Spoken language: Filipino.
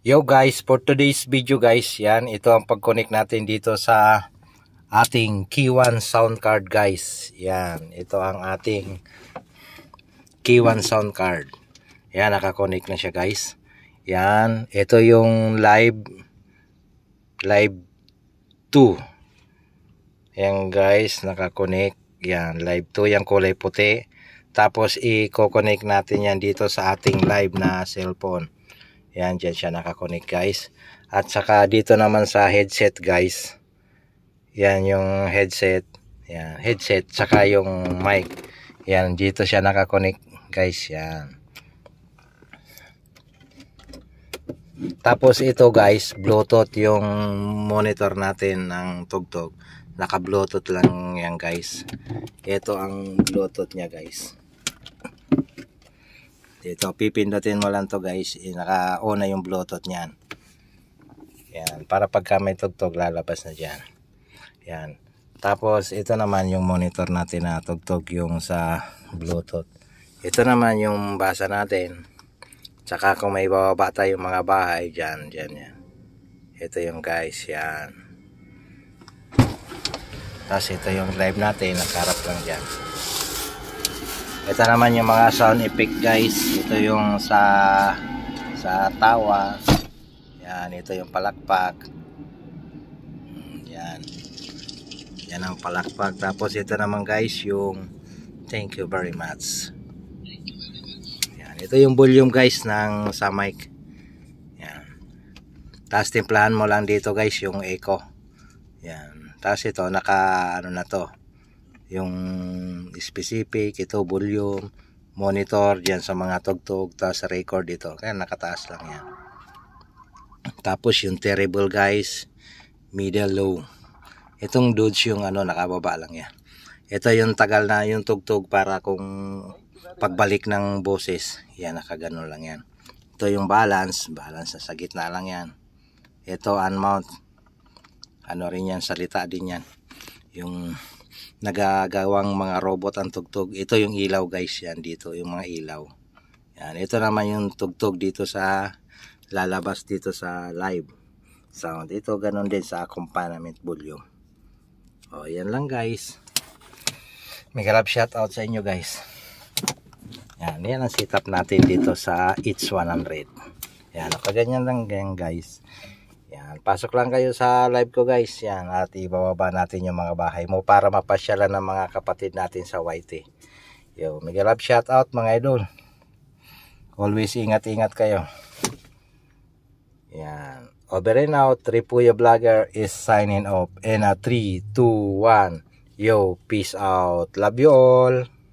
Yo guys, for today's video guys, yan, ito ang pag-connect natin dito sa ating Key1 sound card guys. Yan, ito ang ating Key1 sound card. Yan, nakakonect na siya guys. Yan, ito yung live 2. Yan guys, nakakonect. Yan, live 2, yung kulay puti. Tapos i-connect natin yan dito sa ating live na cellphone. Yan, dyan siya nakakonect guys. At saka dito naman sa headset guys. Yan yung headset. Yan, headset. Saka yung mic. Yan, dito siya nakakonect guys. Yan. Tapos ito guys, Bluetooth yung monitor natin ng tugtog. Naka Bluetooth lang yan guys. Ito ang Bluetooth niya guys. Dito, pipindutin mo lang to guys. Naka-on na yung Bluetooth niyan. Yan, para pagka may tugtog, lalabas na dyan. Yan. Tapos, ito naman yung monitor natin na tugtog yung sa Bluetooth. Ito naman yung basa natin. Tsaka kung may bababa tayong mga bahay, dyan, yan. Ito yung guys, yan. Tapos, ito yung live natin, nakaharap lang dyan. Ito naman yung mga sound effect guys. Ito yung sa tawa. Yan, ito yung palakpak. Yan. Yan ang palakpak. Tapos ito naman guys yung thank you very much. Yan, ito yung volume guys ng sa mic. Yan. Tapos timplahan mo lang dito guys yung echo. Yan. Tapos ito naka ano na to, yung specific, ito volume, monitor dyan sa mga tugtog, tapos record ito, kaya nakataas lang yan. Tapos yung terrible guys, middle low, itong dodge yung ano, nakababa lang yan. Ito yung tagal na yung tugtog para kung pagbalik ng boses, yan, nakagano lang yan. Ito yung balance na sa gitna lang yan. Ito unmount, ano rin yan, salita din yan, yung nagagawang mga robot ang tugtog. Ito yung ilaw guys, yan dito yung mga ilaw. Yan, ito naman yung tugtog dito sa lalabas dito sa live sound. Ito ganun din sa accompaniment volume. O yan lang guys. May grab shout out sa inyo guys. Yan, yan ang setup natin dito sa H100. Yan, kaganyan lang yan guys. Yan, pasok lang kayo sa live ko guys. Yan, at ibababa natin yung mga bahay mo para mapasyalan ng mga kapatid natin sa YT. Yo, mega love shout out mga idol. Always ingat-ingat kayo. Yan, over and out. Tripuya Vlogger is signing off. And 3, 2, 1. Yo, peace out. Love you all.